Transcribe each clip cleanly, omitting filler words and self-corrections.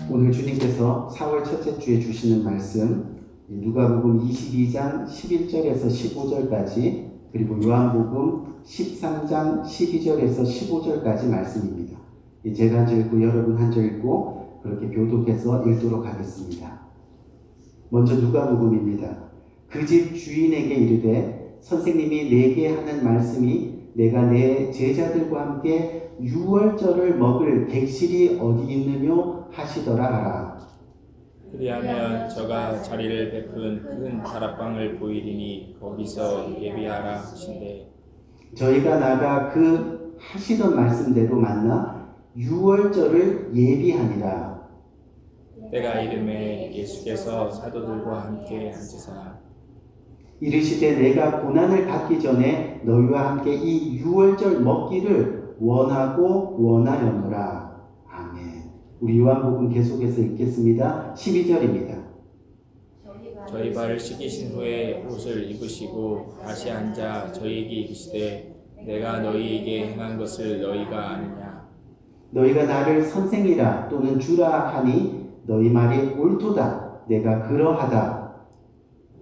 오늘 주님께서 4월 첫째 주에 주시는 말씀 누가복음 22장 11절에서 15절까지 그리고 요한복음 13장 12절에서 15절까지 말씀입니다. 제가 한 절 읽고 여러분 한 절 읽고 그렇게 교독해서 읽도록 하겠습니다. 먼저 누가복음입니다. 그 집 주인에게 이르되 선생님이 내게 하는 말씀이 내가 내 제자들과 함께 유월절을 먹을 객실이 어디 있느뇨 하시더라 하라. 그리하면 저가 자리를 베푼 큰 다락방을 보이리니 거기서 예비하라 하신대. 저희가 나가 그 하시던 말씀대로 만나 유월절을 예비하니라. 때가 이름에 예수께서 사도들과 함께 앉으사 이르시되 내가 고난을 받기 전에 너희와 함께 이 유월절 먹기를 원하고 원하였노라. 아멘. 우리 요한복음 계속해서 읽겠습니다. 12절입니다. 저희 발을 씻기신 후에 옷을 입으시고 다시 앉아 저희에게 이르시되 내가 너희에게 행한 것을 너희가 아느냐. 너희가 나를 선생이라 또는 주라 하니 너희 말이 옳도다. 내가 그러하다.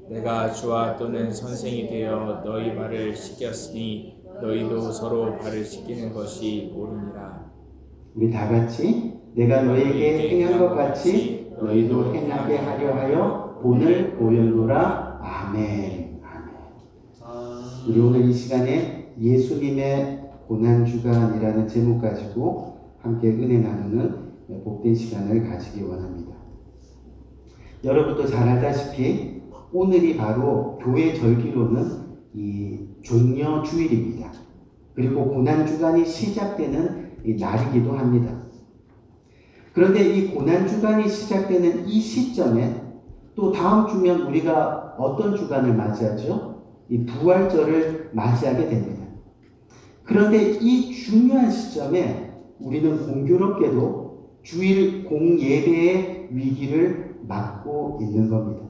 내가 주와 또는 선생이 되어 너희 발을 씻겼으니 너희도 서로 발을 씻기는 것이 옳으니라. 우리 다 같이 내가 너희에게 행한 것 같이 너희도 행하게 하려 하여 본을 보였노라. 아멘. 아멘. 우리 오늘 이 시간에 예수님의 고난주간이라는 제목 가지고 함께 은혜 나누는 복된 시간을 가지기 원합니다. 여러분도 잘 알다시피 오늘이 바로 교회 절기로는 이 종려주일입니다. 그리고 고난주간이 시작되는 이 날이기도 합니다. 그런데 이 고난주간이 시작되는 이 시점에 또 다음 주면 우리가 어떤 주간을 맞이하죠? 이 부활절을 맞이하게 됩니다. 그런데 이 중요한 시점에 우리는 공교롭게도 주일 공예배의 위기를 맞고 있는 겁니다.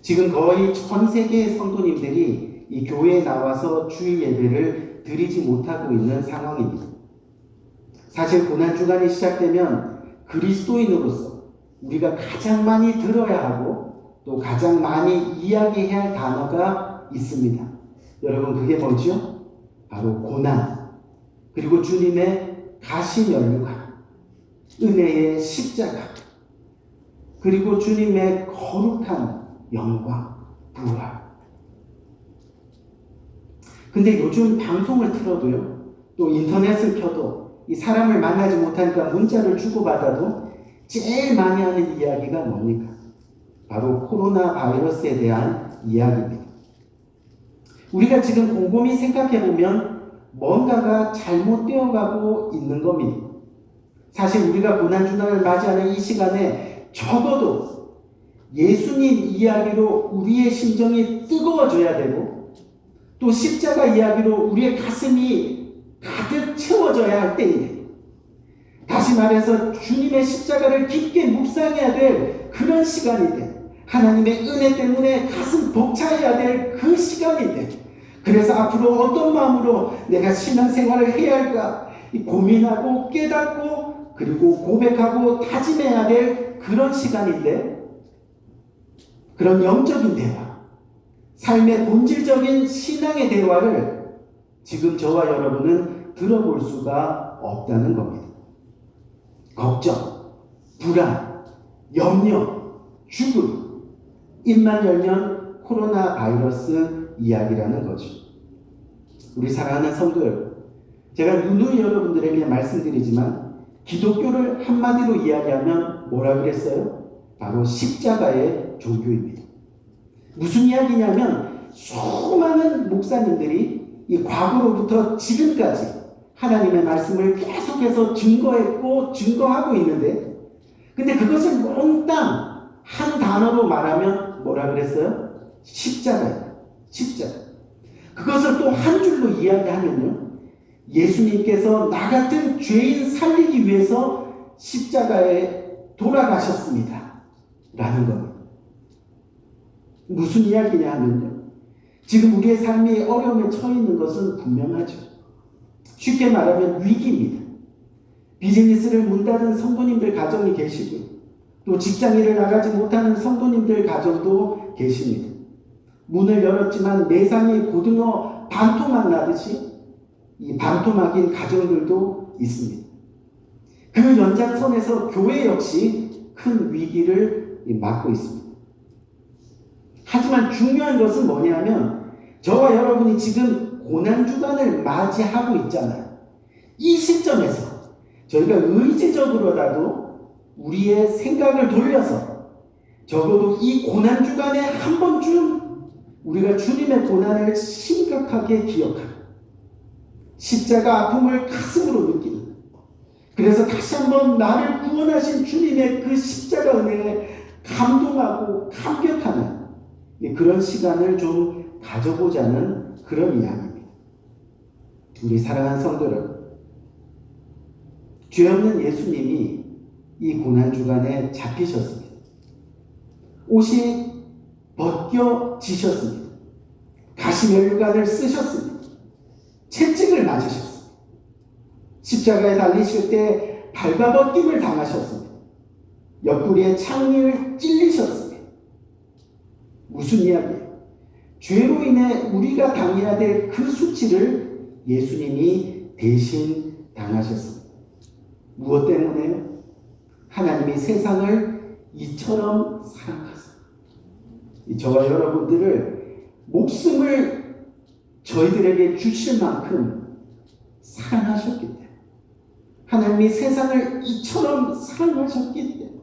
지금 거의 전 세계의 성도님들이 이 교회에 나와서 주일 예배를 드리지 못하고 있는 상황입니다. 사실 고난주간이 시작되면 그리스도인으로서 우리가 가장 많이 들어야 하고 또 가장 많이 이야기해야 할 단어가 있습니다. 여러분 그게 뭐죠? 바로 고난, 그리고 주님의 가시면류관, 은혜의 십자가, 그리고 주님의 거룩한 영광, 부활. 근데 요즘 방송을 틀어도요, 또 인터넷을 켜도 이 사람을 만나지 못하니까 문자를 주고받아도 제일 많이 하는 이야기가 뭡니까? 바로 코로나 바이러스에 대한 이야기입니다. 우리가 지금 곰곰이 생각해보면 뭔가가 잘못되어 가고 있는 겁니다. 사실 우리가 고난주간을 맞이하는 이 시간에 적어도 예수님 이야기로 우리의 심정이 뜨거워져야 되고 또 십자가 이야기로 우리의 가슴이 가득 채워져야 할 때인데, 다시 말해서 주님의 십자가를 깊게 묵상해야 될 그런 시간인데, 하나님의 은혜 때문에 가슴 벅차야 될 그 시간인데, 그래서 앞으로 어떤 마음으로 내가 신앙생활을 해야 할까 고민하고 깨닫고 그리고 고백하고 다짐해야 될 그런 시간인데, 그런 영적인 대화, 삶의 본질적인 신앙의 대화를 지금 저와 여러분은 들어볼 수가 없다는 겁니다. 걱정, 불안, 염려, 죽음, 입만 열면 코로나 바이러스 이야기라는 거죠. 우리 사랑하는 성도 여러분, 제가 누누이 여러분들에게 말씀드리지만 기독교를 한마디로 이야기하면 뭐라 그랬어요? 바로 십자가의 종교입니다. 무슨 이야기냐면 수많은 목사님들이 이 과거로부터 지금까지 하나님의 말씀을 계속해서 증거했고 증거하고 있는데, 근데 그것을 몽땅 한 단어로 말하면 뭐라 그랬어요? 십자가예요. 십자가. 그것을 또 한 줄로 이야기하면요, 예수님께서 나 같은 죄인 살리기 위해서 십자가에 돌아가셨습니다 라는 겁니다. 무슨 이야기냐 하면요, 지금 우리의 삶이 어려움에 처해 있는 것은 분명하죠. 쉽게 말하면 위기입니다. 비즈니스를 문 닫은 성도님들 가정이 계시고요. 또 직장일을 나가지 못하는 성도님들 가정도 계십니다. 문을 열었지만 매상이 고등어 반토막 나듯이 이 반토막인 가정들도 있습니다. 그 연장선에서 교회 역시 큰 위기를 맞고 있습니다. 하지만 중요한 것은 뭐냐면 저와 여러분이 지금 고난주간을 맞이하고 있잖아요. 이 시점에서 저희가 의지적으로라도 우리의 생각을 돌려서 적어도 이 고난주간에 한 번쯤 우리가 주님의 고난을 심각하게 기억하고 십자가 아픔을 가슴으로 느끼는, 그래서 다시 한번 나를 구원하신 주님의 그 십자가 은혜에 감동하고 감격하는 그런 시간을 좀 가져보자는 그런 이야기입니다. 우리 사랑하는 성도 여러분, 죄 없는 예수님이 이 고난주간에 잡히셨습니다. 옷이 벗겨지셨습니다. 가시면류관을 쓰셨습니다. 채찍을 맞으셨습니다. 십자가에 달리실 때 발가벗김을 당하셨습니다. 옆구리에 창을 찔리셨습니다. 무슨 이야기예요? 죄로 인해 우리가 당해야 될 그 수치를 예수님이 대신 당하셨습니다. 무엇 때문에요? 하나님이 세상을 이처럼 사랑하셨습니다. 저와 여러분들을 목숨을 저희들에게 주실 만큼 사랑하셨기 때문에, 하나님이 세상을 이처럼 사랑하셨기 때문에,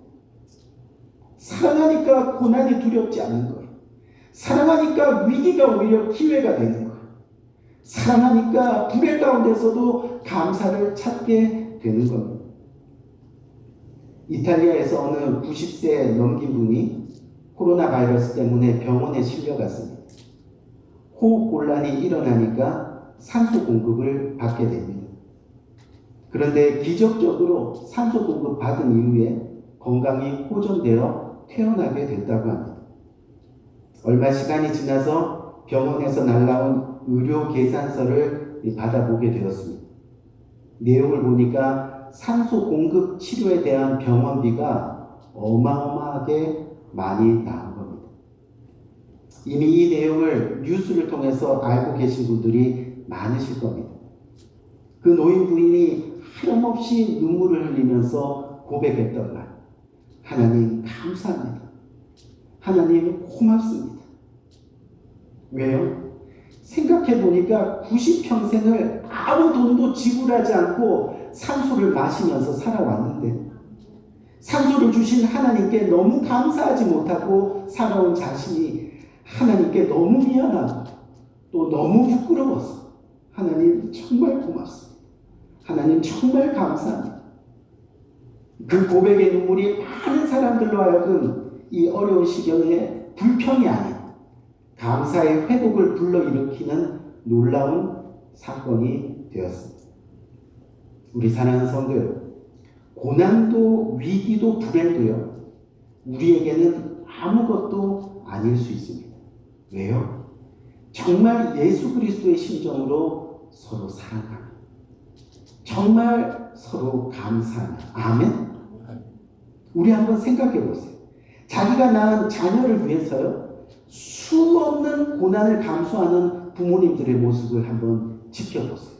사랑하니까 고난이 두렵지 않은 거예요. 사랑하니까 위기가 오히려 기회가 되는 거예요. 사랑하니까 불의 가운데서도 감사를 찾게 되는 겁니다. 이탈리아에서 어느 90세 넘긴 분이 코로나 바이러스 때문에 병원에 실려갔습니다. 호흡곤란이 일어나니까 산소 공급을 받게 됩니다. 그런데 기적적으로 산소 공급 받은 이후에 건강이 호전되어 퇴원하게 됐다고 합니다. 얼마 시간이 지나서 병원에서 날라온 의료 계산서를 받아보게 되었습니다. 내용을 보니까 산소 공급 치료에 대한 병원비가 어마어마하게 많이 나온 겁니다. 이미 이 내용을 뉴스를 통해서 알고 계신 분들이 많으실 겁니다. 그 노인 부인이 하염없이 눈물을 흘리면서 고백했던 말, 하나님 감사합니다. 하나님 고맙습니다. 왜요? 생각해보니까 90평생을 아무 돈도 지불하지 않고 산소를 마시면서 살아왔는데 산소를 주신 하나님께 너무 감사하지 못하고 살아온 자신이 하나님께 너무 미안하고 또 너무 부끄러워서 하나님 정말 고맙습니다. 하나님 정말 감사합니다. 그 고백의 눈물이 많은 사람들로 하여금 이 어려운 시경에 불평이 아닌 감사의 회복을 불러일으키는 놀라운 사건이 되었습니다. 우리 사랑하는 성도 여러분, 고난도 위기도 불행도요, 우리에게는 아무것도 아닐 수 있습니다. 왜요? 정말 예수 그리스도의 심정으로 서로 사랑하며 정말 서로 감사하며, 아멘? 우리 한번 생각해 보세요. 자기가 낳은 자녀를 위해서요, 수없는 고난을 감수하는 부모님들의 모습을 한번 지켜보세요.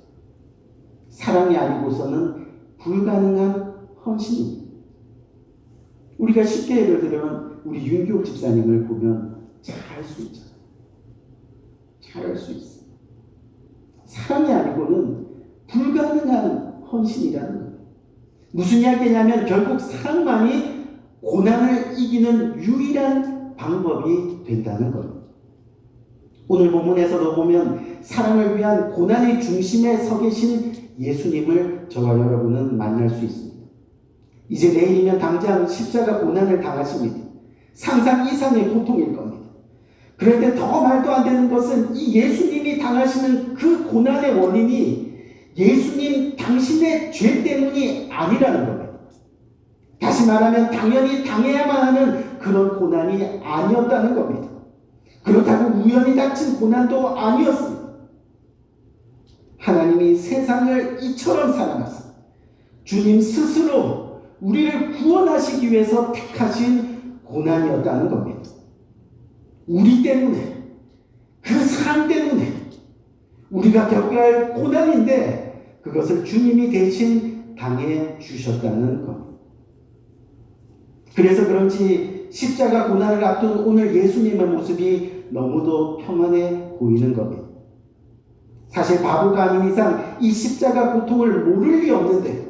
사랑이 아니고서는 불가능한 헌신입니다. 우리가 쉽게 예를 들면 우리 윤교 집사님을 보면 잘 알 수 있잖아요. 잘 알 수 있어요. 사랑이 아니고는 불가능한 헌신이라는 거예요. 무슨 이야기냐면 결국 사랑만이 고난을 이기는 유일한 방법이 된다는 겁니다. 오늘 본문에서도 보면 사랑을 위한 고난의 중심에 서 계신 예수님을 저와 여러분은 만날 수 있습니다. 이제 내일이면 당장 십자가 고난을 당하십니다. 상상 이상의 고통일 겁니다. 그런데 더 말도 안 되는 것은 이 예수님이 당하시는 그 고난의 원인이 예수님 당신의 죄 때문이 아니라는 겁니다. 다시 말하면 당연히 당해야만 하는 그런 고난이 아니었다는 겁니다. 그렇다고 우연히 닥친 고난도 아니었습니다. 하나님이 세상을 이처럼 사랑하사 주님 스스로 우리를 구원하시기 위해서 택하신 고난이었다는 겁니다. 우리 때문에, 그 사랑 때문에 우리가 겪어야 할 고난인데 그것을 주님이 대신 당해 주셨다는 겁니다. 그래서 그런지 십자가 고난을 앞둔 오늘 예수님의 모습이 너무도 평안해 보이는 겁니다. 사실 바보가 아닌 이상 이 십자가 고통을 모를 리 없는데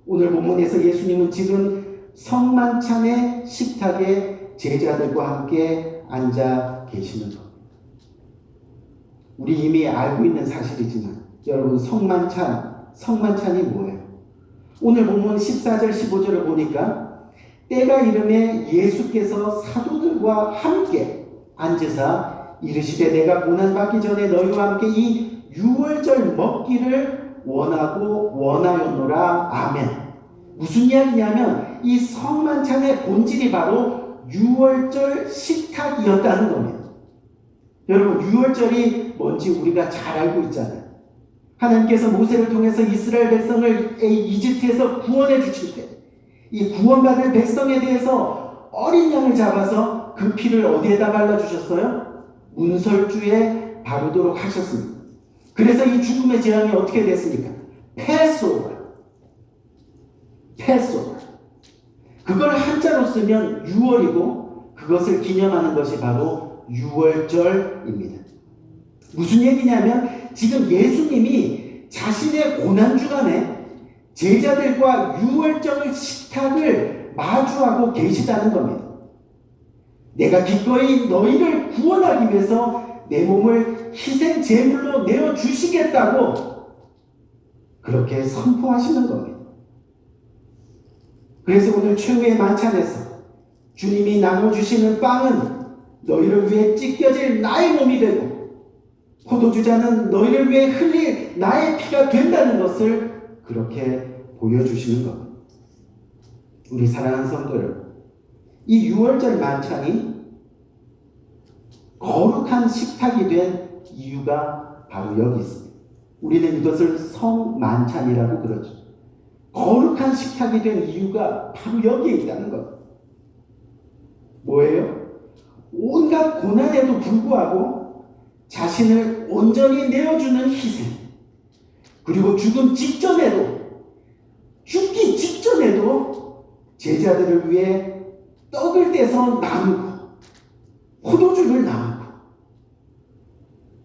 오늘 본문에서 예수님은 지금 성만찬의 식탁에 제자들과 함께 앉아 계시는 겁니다. 우리 이미 알고 있는 사실이지만 여러분, 성만찬이 뭐예요? 오늘 본문 14절 15절을 보니까 때가 이르매 예수께서 사도들과 함께 앉으사 이르시되 내가 고난받기 전에 너희와 함께 이 유월절 먹기를 원하고 원하였노라. 아멘. 무슨 이야기냐면 이 성만찬의 본질이 바로 유월절 식탁이었다는 겁니다. 여러분, 유월절이 뭔지 우리가 잘 알고 있잖아요. 하나님께서 모세를 통해서 이스라엘 백성을 이집트에서 구원해 주실 때 이 구원받을 백성에 대해서 어린 양을 잡아서 그 피를 어디에다 발라주셨어요? 문설주에 바르도록 하셨습니다. 그래서 이 죽음의 재앙이 어떻게 됐습니까? 패스오버. 그걸 한자로 쓰면 유월이고 그것을 기념하는 것이 바로 유월절입니다. 무슨 얘기냐면 지금 예수님이 자신의 고난주간에 제자들과 유월절 식탁을 마주하고 계시다는 겁니다. 내가 기꺼이 너희를 구원하기 위해서 내 몸을 희생 제물로 내어주시겠다고 그렇게 선포하시는 겁니다. 그래서 오늘 최후의 만찬에서 주님이 나눠주시는 빵은 너희를 위해 찢겨질 나의 몸이 되고 포도주잔은 너희를 위해 흘릴 나의 피가 된다는 것을 그렇게 보여주시는 겁니다. 우리 사랑하는 성도 여러분, 이 유월절 만찬이 거룩한 식탁이 된 이유가 바로 여기 있습니다. 우리는 이것을 성만찬이라고 그러죠. 거룩한 식탁이 된 이유가 바로 여기에 있다는 겁니다. 뭐예요? 온갖 고난에도 불구하고 자신을 온전히 내어주는 희생, 그리고 죽기 직전에도 제자들을 위해 떡을 떼서 나누고 포도주를 나누고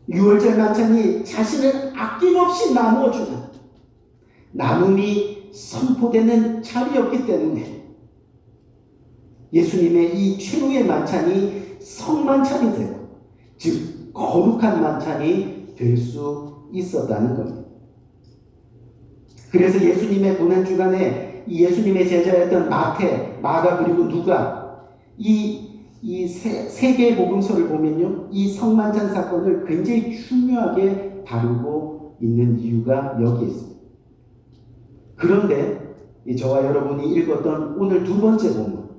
유월절 만찬이 자신을 아낌없이 나누어주는 나눔이 선포되는 자리였기 때문에 예수님의 이 최후의 만찬이 성만찬이 되고 즉 거룩한 만찬이 될 수 있었다는 겁니다. 그래서 예수님의 고난주간에 이 예수님의 제자였던 마태, 마가 그리고 누가 이 세 개의 복음서를 보면요, 이 성만찬 사건을 굉장히 중요하게 다루고 있는 이유가 여기에 있습니다. 그런데 저와 여러분이 읽었던 오늘 두 번째 본문,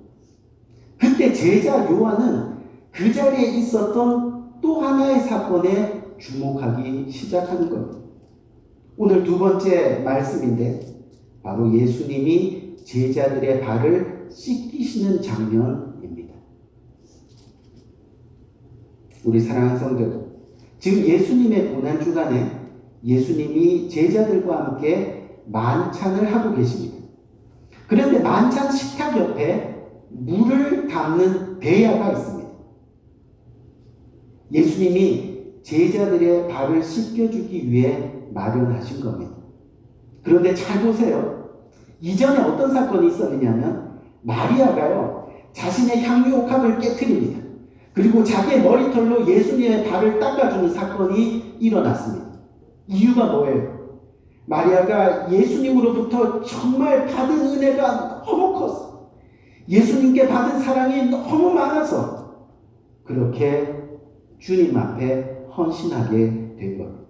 그때 제자 요한은 그 자리에 있었던 또 하나의 사건에 주목하기 시작하는 겁니다. 오늘 두 번째 말씀인데 바로 예수님이 제자들의 발을 씻기시는 장면입니다. 우리 사랑하는 성도들, 지금 예수님의 고난주간에 예수님이 제자들과 함께 만찬을 하고 계십니다. 그런데 만찬 식탁 옆에 물을 담는 배야가 있습니다. 예수님이 제자들의 발을 씻겨주기 위해 마련하신 겁니다. 그런데 잘 보세요. 이전에 어떤 사건이 있었느냐면 마리아가요, 자신의 향유 옥합을 깨트립니다. 그리고 자기의 머리털로 예수님의 발을 닦아주는 사건이 일어났습니다. 이유가 뭐예요? 마리아가 예수님으로부터 정말 받은 은혜가 너무 컸어. 예수님께 받은 사랑이 너무 많아서 그렇게 주님 앞에 헌신하게 된 겁니다.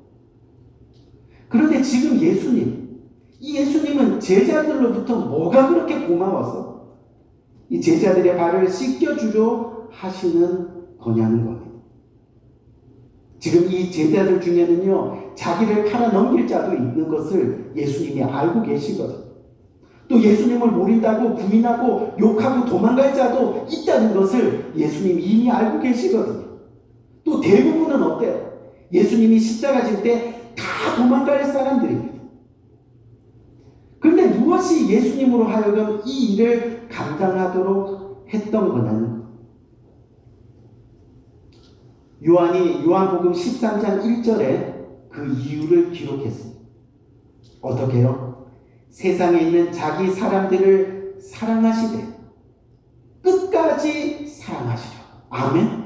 그런데 지금 이 예수님은 제자들로부터 뭐가 그렇게 고마워서 이 제자들의 발을 씻겨주려 하시는 거냐는 겁니다. 지금 이 제자들 중에는요, 자기를 팔아 넘길 자도 있는 것을 예수님이 알고 계시거든요. 또 예수님을 모른다고 부인하고 욕하고 도망갈 자도 있다는 것을 예수님이 이미 알고 계시거든요. 또 대부분은 어때요? 예수님이 십자가 질 때 다 도망갈 사람들입니다. 그런데 무엇이 예수님으로 하여금 이 일을 감당하도록 했던 거냐면, 요한복음 13장 1절에 그 이유를 기록했습니다. 어떻게요? 세상에 있는 자기 사람들을 사랑하시되 끝까지 사랑하시려. 아멘.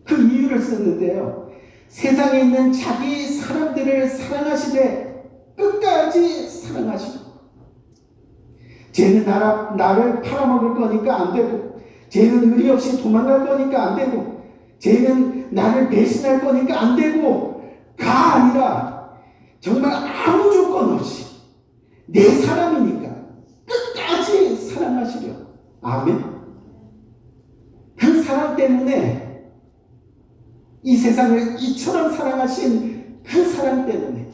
그 이유를 썼는데요. 세상에 있는 자기 사람들을 사랑하시되 끝까지 사랑하시려. 쟤는 나를 팔아먹을 거니까 안 되고, 쟤는 의리 없이 도망갈 거니까 안 되고, 쟤는 나를 배신할 거니까 안 되고, 가 아니라 정말 아무 조건 없이 내 사람이니까 끝까지 사랑하시려. 아멘. 그 사랑 때문에, 이 세상을 이처럼 사랑하신 그 사랑 때문에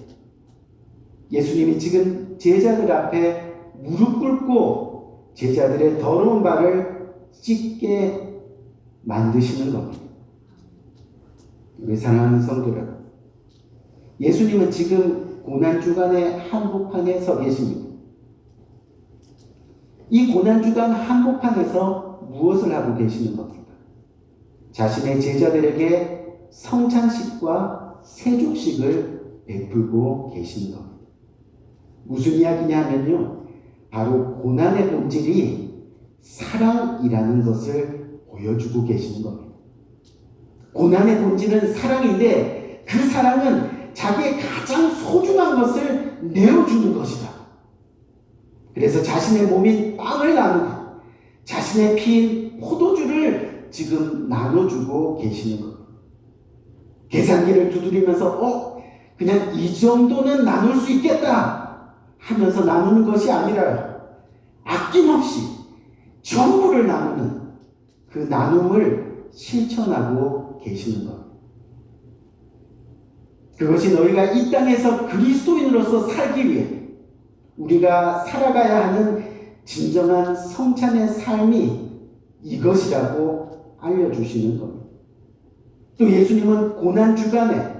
예수님이 지금 제자들 앞에 무릎 꿇고 제자들의 더러운 발을 씻게 만드시는 겁니다. 우리 사랑하는 성도 여러분, 예수님은 지금 고난주간의 한복판에 서 계십니다. 이 고난주간 한복판에서 무엇을 하고 계시는 겁니까? 자신의 제자들에게 성찬식과 세족식을 베풀고 계시는 겁니다. 무슨 이야기냐 하면요, 바로 고난의 본질이 사랑이라는 것을 보여주고 계시는 겁니다. 고난의 본질은 사랑인데 그 사랑은 자기의 가장 소중한 것을 내어주는 것이다. 그래서 자신의 몸인 빵을 나누고 자신의 피인 포도주를 지금 나눠주고 계시는 겁니다. 계산기를 두드리면서 그냥 이 정도는 나눌 수 있겠다 하면서 나누는 것이 아니라 아낌없이 전부를 나누는 그 나눔을 실천하고 계시는 것. 그것이 너희가 이 땅에서 그리스도인으로서 살기 위해 우리가 살아가야 하는 진정한 성찬의 삶이 이것이라고 알려주시는 겁니다. 또 예수님은 고난주간에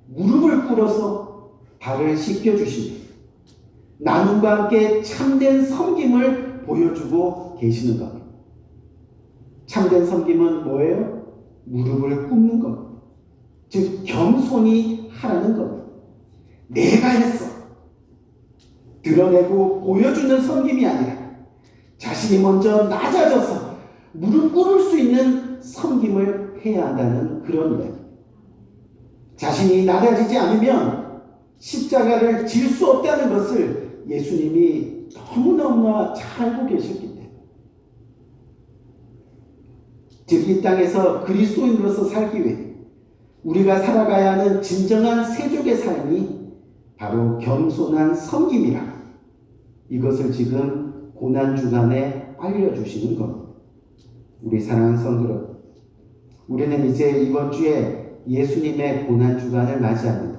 무릎을 꿇어서 발을 씻겨주십니다. 나눔과 함께 참된 섬김을 보여주고 계시는 겁니다. 참된 섬김은 뭐예요? 무릎을 꿇는 겁니다. 즉 겸손히 하라는 겁니다. 내가 했어. 드러내고 보여주는 섬김이 아니라 자신이 먼저 낮아져서 무릎 꿇을 수 있는 섬김을 해야 한다는 그런 이야기. 자신이 낮아지지 않으면 십자가를 질 수 없다는 것을 예수님이 너무너무나 잘 알고 계셨기 때문에, 즉 이 땅에서 그리스도인으로서 살기 위해 우리가 살아가야 하는 진정한 세족의 삶이 바로 겸손한 섬김이라, 이것을 지금 고난주간에 알려주시는 겁니다. 우리 사랑하는 성도 여러분, 우리는 이제 이번 주에 예수님의 고난주간을 맞이합니다.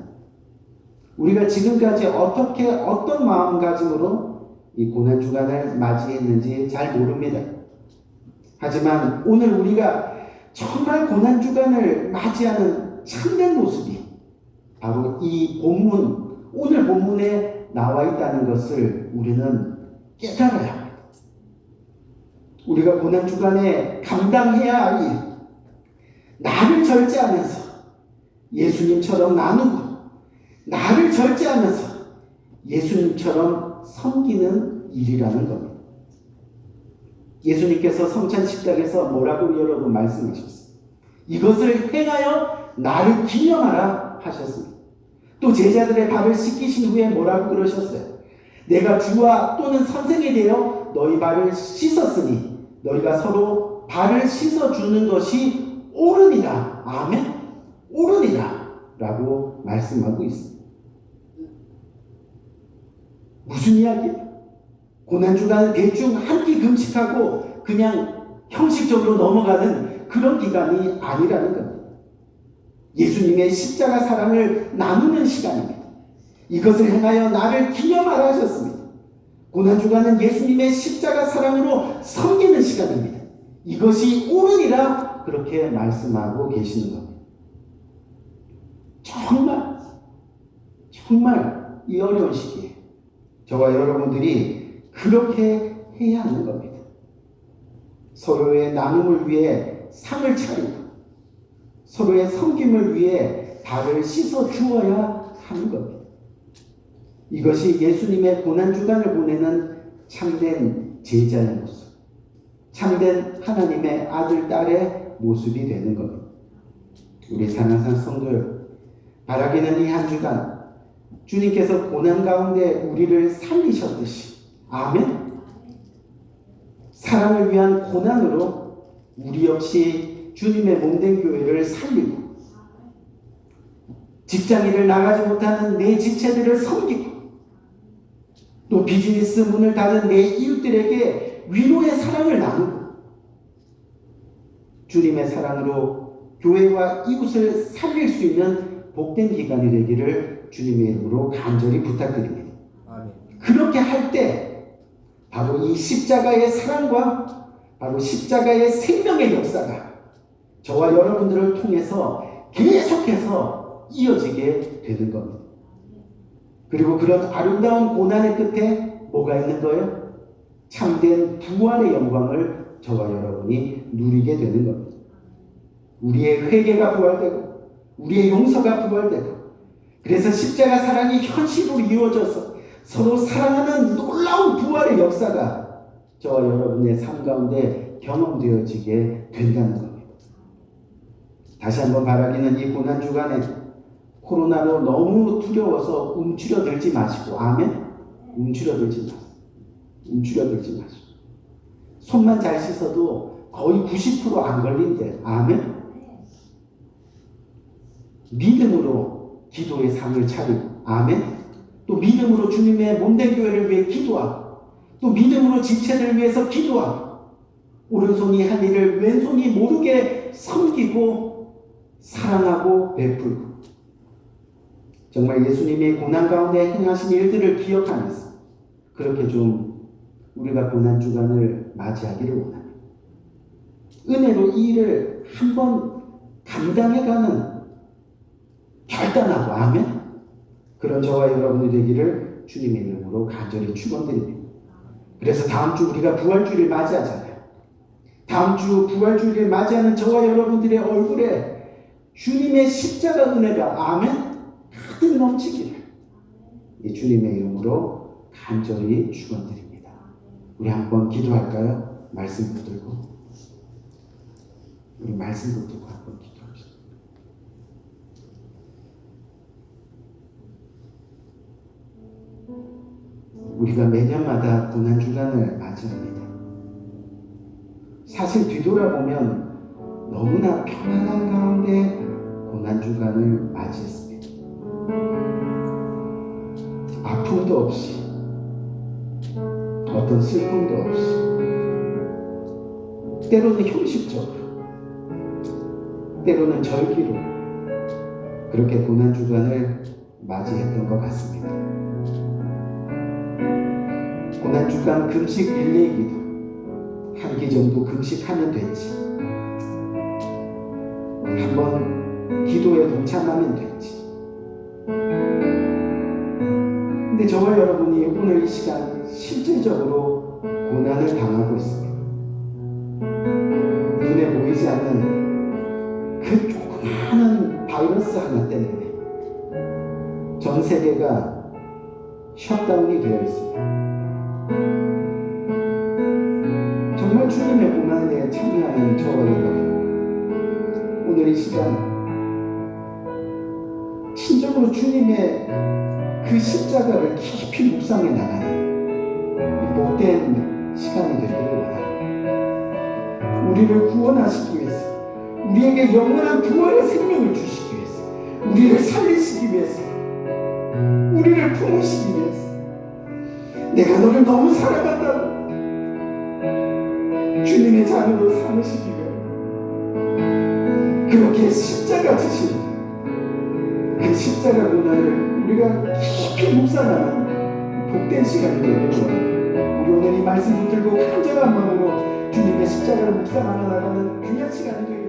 우리가 지금까지 어떤 마음가짐으로 이 고난주간을 맞이했는지 잘 모릅니다. 하지만 오늘 우리가 정말 고난주간을 맞이하는 참된 모습이 바로 이 본문, 오늘 본문에 나와 있다는 것을 우리는 깨달아야 합니다. 우리가 고난주간에 감당해야 할 일, 나를 절제하면서 예수님처럼 나누고, 나를 절제하면서 예수님처럼 섬기는 일이라는 겁니다. 예수님께서 성찬식탁에서 뭐라고 여러분 말씀하셨어요? 이것을 행하여 나를 기념하라 하셨습니다. 또 제자들의 발을 씻기신 후에 뭐라고 그러셨어요? 내가 주와 또는 선생이 되어 너희 발을 씻었으니 너희가 서로 발을 씻어주는 것이 옳으니라. 아멘? 옳으니라 라고 말씀하고 있습니다. 무슨 이야기예요? 고난주간 대충 한 끼 금식하고 그냥 형식적으로 넘어가는 그런 기간이 아니라는 겁니다. 예수님의 십자가 사랑을 나누는 시간입니다. 이것을 행하여 나를 기념하라 하셨습니다. 고난주간은 예수님의 십자가 사랑으로 섬기는 시간입니다. 이것이 옳으니라 그렇게 말씀하고 계시는 겁니다. 정말 이 어려운 시기에 저와 여러분들이 그렇게 해야 하는 겁니다. 서로의 나눔을 위해 상을 차리고 서로의 섬김을 위해 발을 씻어 주어야 하는 겁니다. 이것이 예수님의 고난주간을 보내는 참된 제자의 모습, 참된 하나님의 아들, 딸의 모습이 되는 겁니다. 우리 사랑하는 성도들, 바라기는 이 한 주간 주님께서 고난 가운데 우리를 살리셨듯이, 아멘. 사랑을 위한 고난으로 우리 역시 주님의 몸된 교회를 살리고, 직장일을 나가지 못하는 내 지체들을 섬기고, 또 비즈니스 문을 닫은 내 이웃들에게 위로의 사랑을 나누고, 주님의 사랑으로 교회와 이웃을 살릴 수 있는 복된 기간이 되기를 주님의 이름으로 간절히 부탁드립니다. 아멘. 그렇게 할 때 바로 이 십자가의 사랑과 바로 십자가의 생명의 역사가 저와 여러분들을 통해서 계속해서 이어지게 되는 겁니다. 그리고 그런 아름다운 고난의 끝에 뭐가 있는 거예요? 참된 부활의 영광을 저와 여러분이 누리게 되는 겁니다. 우리의 회개가 부활되고 우리의 용서가 부활되고, 그래서 십자가 사랑이 현실로 이루어져서 서로 사랑하는 놀라운 부활의 역사가 저와 여러분의 삶 가운데 경험되어지게 된다는 겁니다. 다시 한번 바라기는 이 고난주간에 코로나로 너무 두려워서 움츠려들지 마시고, 아멘? 움츠려들지 마시고. 움츠려들지 마시고. 손만 잘 씻어도 거의 90% 안 걸린대. 아멘? 믿음으로 기도의 삶을 차리고, 아멘? 또 믿음으로 주님의 몸된 교회를 위해 기도하고, 또 믿음으로 지체를 위해서 기도하고, 오른손이 할 일을 왼손이 모르게 섬기고 사랑하고 베풀고, 정말 예수님이 고난 가운데 행하신 일들을 기억하면서 그렇게 좀 우리가 고난주간을 맞이하기를 원합니다. 은혜로 이 일을 한번 감당해가는 결단하고, 아멘? 그런 저와 여러분이 되기를 주님의 이름으로 간절히 축원드립니다. 그래서 다음 주 우리가 부활주일을 맞이하잖아요. 다음 주 부활주일을 맞이하는 저와 여러분들의 얼굴에 주님의 십자가 은혜가, 아멘? 가득 넘치기를 이 주님의 이름으로 간절히 축원드립니다. 우리 한번 기도할까요? 말씀 붙들고, 우리 말씀 붙들고 한번 기도합시다. 우리가 매년마다 고난주간을 맞이합니다. 사실 뒤돌아보면 너무나 편안한 가운데 고난주간을 맞이했습니다. 아픔도 없이, 어떤 슬픔도 없이, 때로는 형식적으로, 때로는 절기로 그렇게 고난주간을 맞이했던 것 같습니다. 고난주간 금식 릴레이기도 한 기 정도 금식하면 됐지, 한번 기도에 동참하면 됐지. 근데 저와 여러분이 오늘 이 시간 실질적으로 고난을 당하고 있습니다. 눈에 보이지 않는 그 조그마한 바이러스 하나 때문에 전 세계가 셧다운이 되어 있습니다. 정말 주님의 고난에 참여하는 저와 여러분, 오늘 이 시간 진정으로 주님의 그 십자가를 깊이 묵상해 나가는 복된 시간이 되기를 원합니다. 우리를 구원하시기 위해서, 우리에게 영원한 부활의 생명을 주시기 위해서, 우리를 살리시기 위해서, 우리를 품으시기 위해서, 내가 너를 너무 사랑한다고 주님의 자녀로 삼으시기 위해 그렇게 십자가 지신 그 십자가 고난을 우리가 깊이 묵상하는 복된 시간이 되기를 원합니다. 말씀 붙들고 간절한 마음으로 주님의 십자가를 묵상하며 나가는 귀한 시간이 되기를